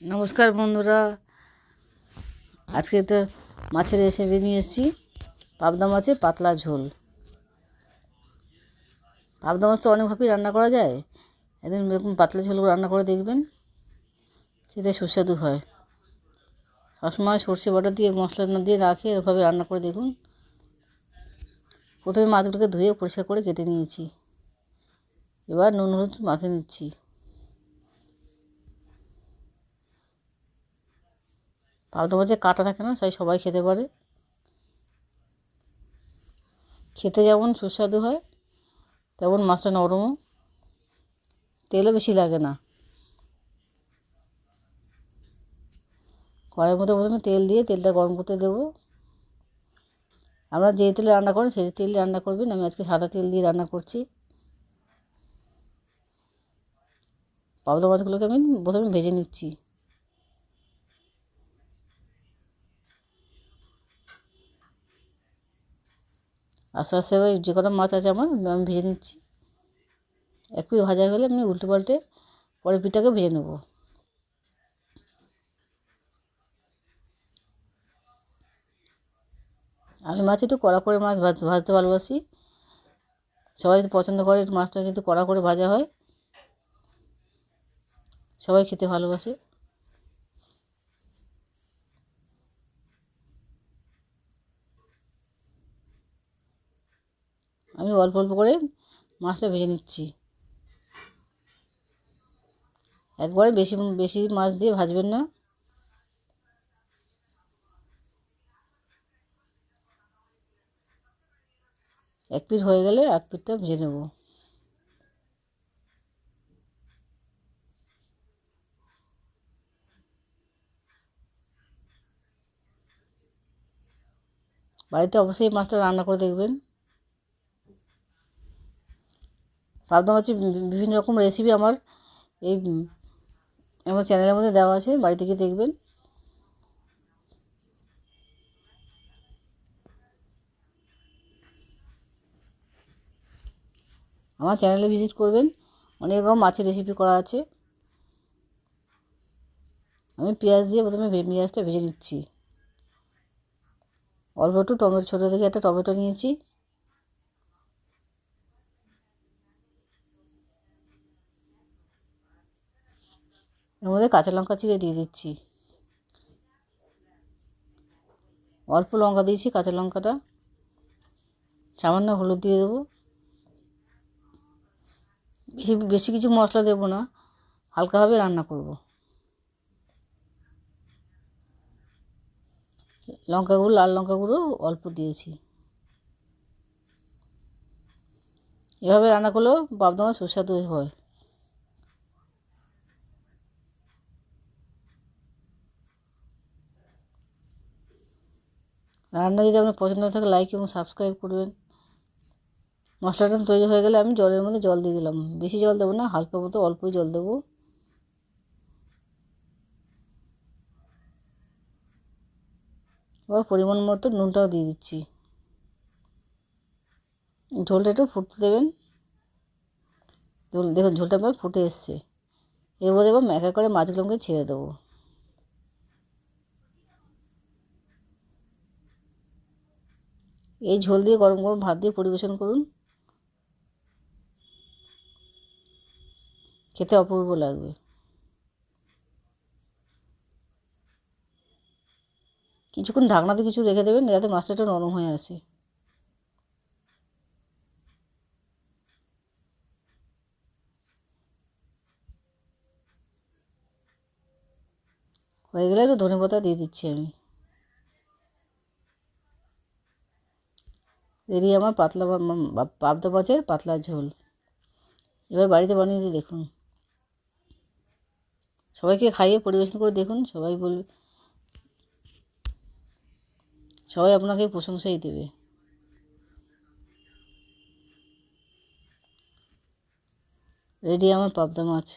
নমস্কার বন্ধুরা, আজকে একটা মাছের রেসিপি নিয়ে এসেছি। পাবদা মাছের পাতলা ঝোল। পাবদা মাছ তো অনেকভাবেই রান্না করা যায়, একদিন এরকম পাতলা ঝোল রান্না করে দেখবেন, খেতে সুস্বাদু হয়। সবসময় সর্ষে বাটা দিয়ে মশলা না দিয়ে রাখে এভাবে রান্না করে দেখুন। প্রথমে মাছগুলোকে ধুয়ে পরিষ্কার করে কেটে নিয়েছি, এবার নুন হলুদ মাখিয়ে নিচ্ছি। পাবদা মাছে কাটা থাকে না, তাই সবাই খেতে পারে। খেতে যেমন সুস্বাদু হয় তেমন মাছটা নরমও, তেলও বেশি লাগে না। কড়াইয়ের মধ্যে প্রথমে তেল দিয়ে তেলটা গরম করতে দেবো। আপনারা যে তেলে রান্না করেন সেই তেল রান্না করবেন, আমি আজকে সাদা তেল দিয়ে রান্না করছি। পাবদা মাছগুলোকে আমি প্রথমে ভেজে নিচ্ছি। আস্তে আস্তে ওই যে কটা মাছ আছে আমার আমি ভেজে নিচ্ছি। এক পিঠ ভাজা হয়ে গেলে আমি উল্টে পাল্টে পরের পিঠটাকে ভেজে নেব। আমি মাছ একটু কড়া করে মাছ ভাজতে ভালোবাসি। সবাই তো পছন্দ করে মাছটা যেহেতু কড়া করে ভাজা হয়, সবাই খেতে ভালোবাসে। আমি অল্প অল্প করে মাছটা ভেজে নিচ্ছি। একবারে বেশি বেশি মাছ দিয়ে ভাজবেন না। এক পিঠ হয়ে গেলে এক পিঠটা ভেজে নেব। বাড়িতে অবশ্যই মাছটা রান্না করে দেখবেন। পাবদা মাছের বিভিন্ন রকম রেসিপি আমার এই আমার চ্যানেলের মধ্যে দেওয়া আছে, বাড়িতে গিয়ে দেখবেন। আমার চ্যানেলে ভিজিট করবেন, অনেক রকম মাছের রেসিপি করা আছে। আমি পেঁয়াজ দিয়ে প্রথমে পেঁয়াজটা ভেজে নিচ্ছি। অল্প একটু টমেটো, ছোটো থেকে একটা টমেটো নিয়েছি। এর মধ্যে কাঁচা লঙ্কা চিড়ে দিয়ে দিচ্ছি। অল্প লঙ্কা দিয়েছি, কাঁচা লঙ্কাটা। সামান্য হলুদ দিয়ে দেবো। বেশি বেশি কিছু মশলা দেবো না, হালকাভাবে রান্না করব। লঙ্কা গুঁড়ো, লাল লঙ্কা গুঁড়ো অল্প দিয়েছি। এভাবে রান্না করলেও পাবদা মাছ সুস্বাদু হয়। রান্না যদি আপনার পছন্দ থাকে লাইক এবং সাবস্ক্রাইব করবেন। মশলাটা তৈরি হয়ে গেলে আমি জলের মধ্যে জল দিয়ে দিলাম। বেশি জল দেবো না, হালকা মতো অল্পই জল দেবো। এবার পরিমাণ মতো নুনটাও দিয়ে দিচ্ছি। ঝোলটা একটু ফুটতে দেবেন। দেখুন ঝোলটা এবার ফুটে এসছে। এর মধ্যে এবার ম্যাকা করে মাছগুলোকে ছেড়ে দেবো। এই ঝোল দিয়ে গরম গরম ভাত দিয়ে পরিবেশন করুন, খেতে অপূর্ব লাগবে। কিছুক্ষণ ঢাকনাতে কিছু রেখে দেবেন যাতে মাছটা একটু নরম হয়ে আসে। হয়ে গেলে একটু ধনেপাতা দিয়ে দিচ্ছি আমি। রেডি আমার পাবদা মাছের পাতলা ঝোল। এবার বাড়িতে বানিয়ে দিয়ে দেখুন, সবাইকে খাইয়ে পরিবেশন করে দেখুন। সবাই বলবে, সবাই আপনাকে প্রশংসাই দেবে। রেডি আমার পাবদা মাছ।